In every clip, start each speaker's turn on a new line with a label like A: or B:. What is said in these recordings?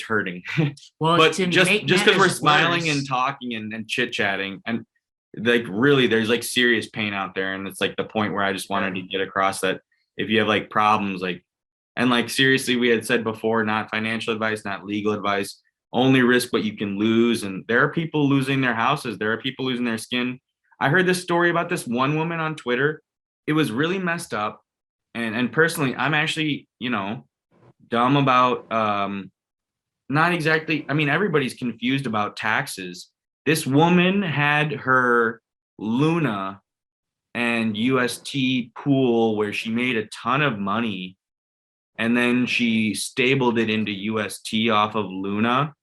A: hurting.
B: Well,
A: But just because we're smiling
B: worse,
A: and talking and chit-chatting, and like really there's like serious pain out there, and it's like the point where I just wanted to get across that if you have like problems, like, and like seriously, we had said before, not financial advice, not legal advice, only risk what you can lose. And there are people losing their houses, there are people losing their skin. I heard this story about this one woman on Twitter. It was really messed up. And personally, I'm actually, dumb about not exactly, I mean, everybody's confused about taxes. This woman had her Luna and UST pool where she made a ton of money, and then she stabled it into UST off of Luna,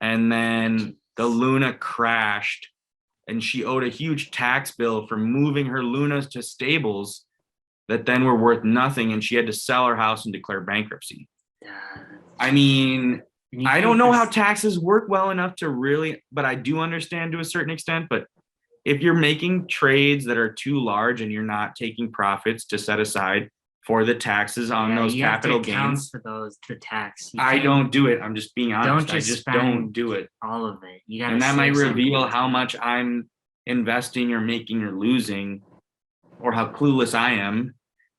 A: and then the Luna crashed, and she owed a huge tax bill for moving her Lunas to stables that then were worth nothing, and she had to sell her house and declare bankruptcy. I mean, I don't know how taxes work well enough to really, but I do understand to a certain extent. But if you're making trades that are too large and you're not taking profits to set aside for the taxes on those capital gains,
B: for those, the tax.
A: I don't do it. I'm just being honest. I just don't do it.
B: All of it.
A: And that might reveal how much I'm investing or making or losing, or how clueless I am,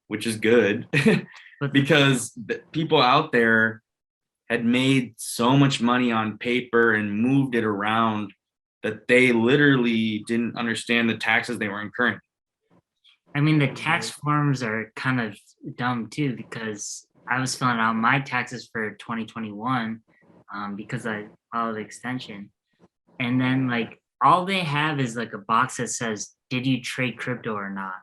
A: which is good. Because the people out there had made so much money on paper and moved it around that they literally didn't understand the taxes they were incurring.
B: I mean, the tax forms are kind of dumb too, because I was filling out my taxes for 2021 because I followed the extension. And then like all they have is like a box that says, did you trade crypto or not?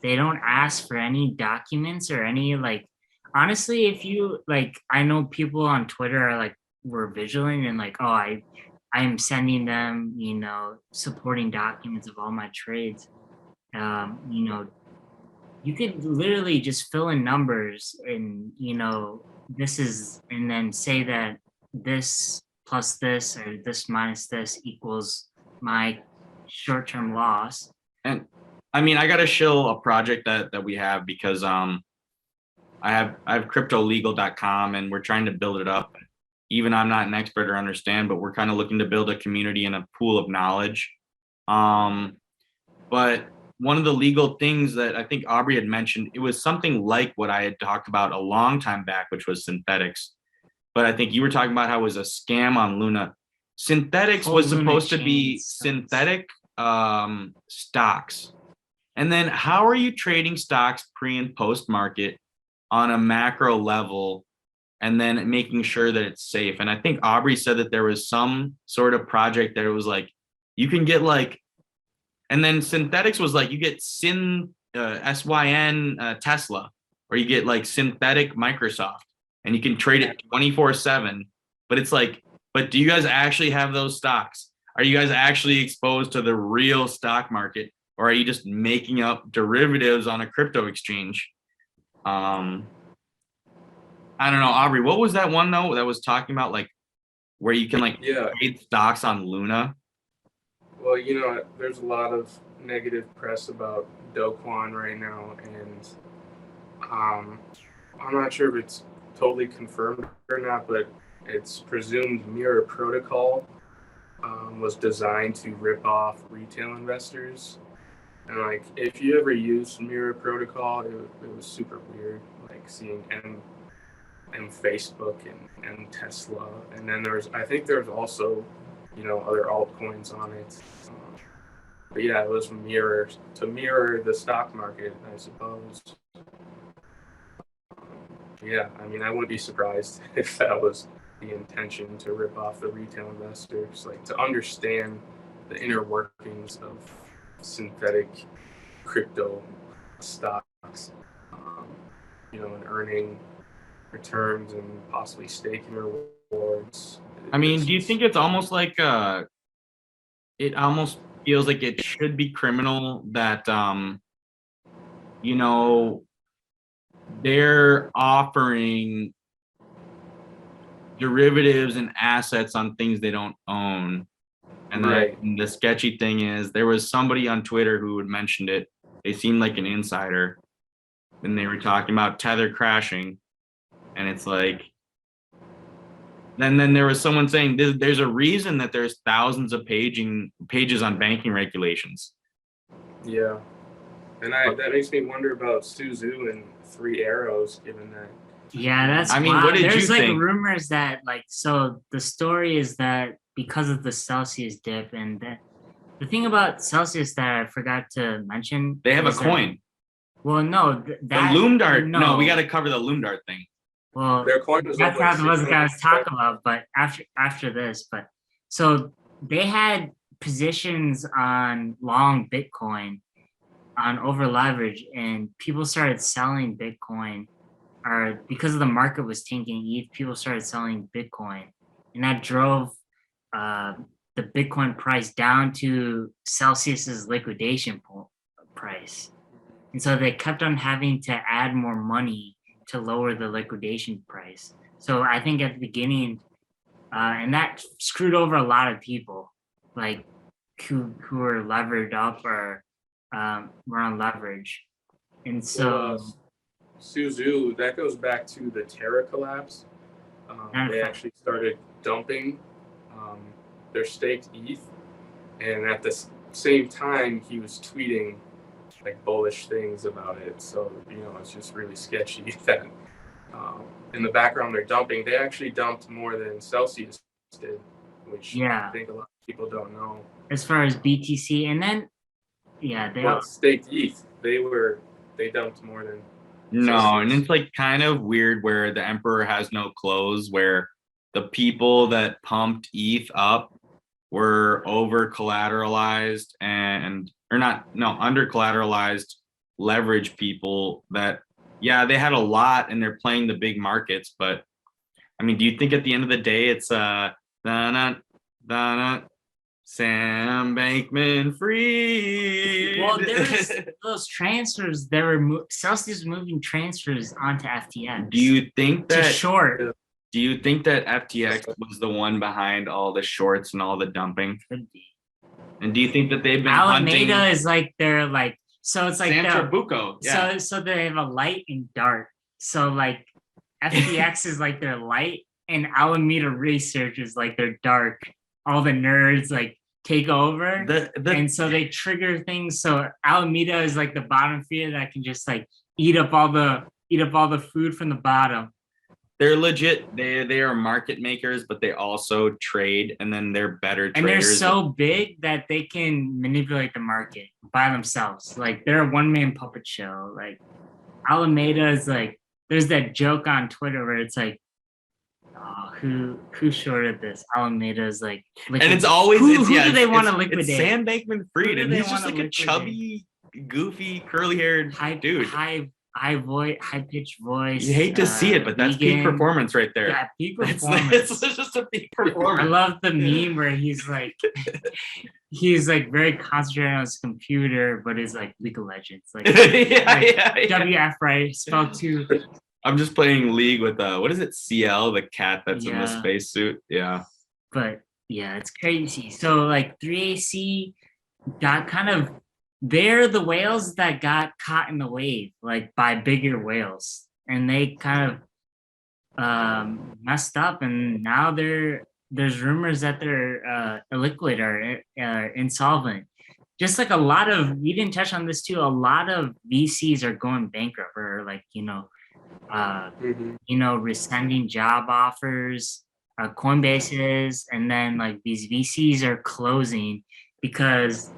B: They don't ask for any documents or any like, honestly, if you like, I know people on Twitter are like, were vigilant and like, oh, I'm sending them, supporting documents of all my trades. You could literally just fill in numbers and, this is, and then say that this plus this or this minus this equals my short-term loss.
A: And I mean, I got to shill a project that we have because I have cryptolegal.com, and we're trying to build it up. Even I'm not an expert or understand, but we're kind of looking to build a community and a pool of knowledge. But one of the legal things that I think Aubrey had mentioned, it was something like what I had talked about a long time back, which was synthetics. But I think you were talking about how it was a scam on Luna. Synthetics was supposed to be synthetic stocks. And then how are you trading stocks pre and post market on a macro level and then making sure that it's safe? And I think Aubrey said that there was some sort of project that it was like, you can get like, and then synthetics was like, you get SYN Tesla, or you get like synthetic Microsoft, and you can trade it 24/7. But it's like, but do you guys actually have those stocks? Are you guys actually exposed to the real stock market? Or are you just making up derivatives on a crypto exchange? I don't know, Aubrey, what was that one though that was talking about like where you can like trade stocks on Luna?
C: Well, there's a lot of negative press about Do Kwon right now, and I'm not sure if it's totally confirmed or not, but it's presumed Mirror Protocol was designed to rip off retail investors. And like, if you ever used Mirror Protocol, it was super weird, like seeing M Facebook and Tesla, and then I think there's also other altcoins on it. But yeah, it was to mirror the stock market, I suppose. Yeah, I mean, I wouldn't be surprised if that was the intention, to rip off the retail investors, like to understand the inner workings of synthetic crypto stocks, and earning returns and possibly staking rewards.
A: I mean, do you think it's almost like it almost feels like it should be criminal that they're offering derivatives and assets on things they don't own? And right. The sketchy thing is, there was somebody on Twitter who had mentioned it. They seemed like an insider, and they were talking about Tether crashing, and it's like, then there was someone saying there's a reason that there's thousands of pages on banking regulations.
C: Yeah. And that makes me wonder about Suzu and Three Arrows, given that.
B: Yeah, that's
A: I mean,
B: wild.
A: what did
B: There's
A: you
B: like
A: think?
B: rumors that so the story is that because of the Celsius dip, and the thing about Celsius that I forgot to mention,
A: They have a
B: is that-
A: coin.
B: well, no,
A: The
B: that
A: Loom Dart.
B: no,
A: No, we got to cover the Loom Dart thing.
B: Well,
C: Their coin was
B: that's
C: up like
B: not what I was
C: $600.
B: talking about, but after this, but so they had positions on long Bitcoin on over leverage, and people started selling Bitcoin, or because of the market was tanking ETH, people started selling Bitcoin, and that drove the Bitcoin price down to Celsius's liquidation price, and so they kept on having to add more money to lower the liquidation price. So I think at the beginning, and that screwed over a lot of people, like who were levered up or were on leverage. And so
C: Suzu, that goes back to the Terra collapse. They actually started dumping their staked ETH, and at the same time, he was tweeting like bullish things about it. So it's just really sketchy that in the background they're dumping. They actually dumped more than Celsius did, which I think a lot of people don't know.
B: As far as BTC, and then
C: staked ETH, they dumped more than.
A: No, and it's like kind of weird where the emperor has no clothes, where the people that pumped ETH up were over collateralized under collateralized leverage people that, yeah, they had a lot and they're playing the big markets. But I mean, do you think at the end of the day it's Sam Bankman-Fried?
B: Well, there's those transfers. There were Celsius moving transfers onto FTX.
A: Do you think that
B: short?
A: Do you think that FTX was the one behind all the shorts and all the dumping?
B: Could be.
A: And do you think that they've been
B: Alameda
A: hunting?
B: is like they're like, so it's like
A: San Trabuco. Yeah.
B: So they have a light and dark. So like FTX is like their light, and Alameda Research is like their dark. All the nerds like take over, and so they trigger things. So Alameda is like the bottom feeder that can just like eat up all the food from the bottom.
A: They're legit. They are market makers, but they also trade, and then they're better traders.
B: And they're so big that they can manipulate the market by themselves. Like they're a one-man puppet show. Like Alameda is like, there's that joke on Twitter where it's like, oh, who shorted this? Alameda is like,
A: and it's always who
B: do they want to liquidate?
A: It's Sam Bankman-Fried, and he's just like a chubby, goofy, curly-haired dude.
B: High-pitched voice.
A: You hate to see it, but that's peak performance right there.
B: Yeah, peak performance.
A: It's just a peak performance.
B: I love the meme where he's like very concentrated on his computer, but is like League of Legends. Like, WF, right? Spell 2.
A: I'm just playing League with what is it? CL, the cat that's in the spacesuit. Yeah.
B: But yeah, it's crazy. So like 3AC got kind of, they're the whales that got caught in the wave, like by bigger whales, and they kind of messed up, and now there's rumors that they're illiquid or insolvent. Just like we didn't touch on this too, a lot of VCs are going bankrupt, or like rescinding job offers, Coinbase's, and then like these VCs are closing because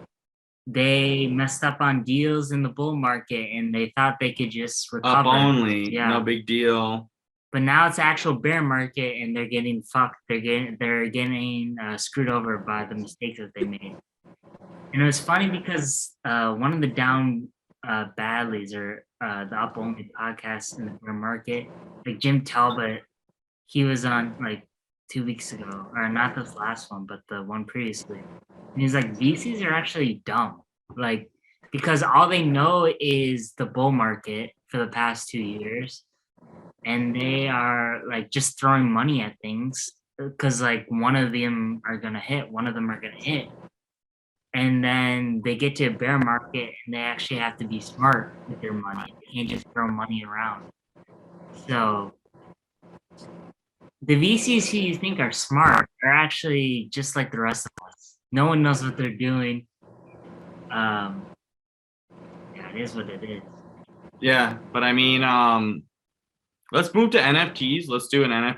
B: they messed up on deals in the bull market and they thought they could just recover.
A: Up only, no big deal.
B: But now it's actual bear market and they're getting fucked. They're getting screwed over by the mistakes that they made. And it was funny because one of the down badlies, or the up only podcast in the bear market, like Jim Talbot, he was on like 2 weeks ago, or not this last one, but the one previously. And he's like, VCs are actually dumb, like, because all they know is the bull market for the past 2 years, and they are like just throwing money at things because like one of them are gonna hit, and then they get to a bear market and they actually have to be smart with their money. They can't just throw money around. So the VCs who you think are smart are actually just like the rest of us. No one knows what they're doing. Yeah, it is what it is.
A: Yeah, but I mean, let's move to NFTs. Let's do an NFT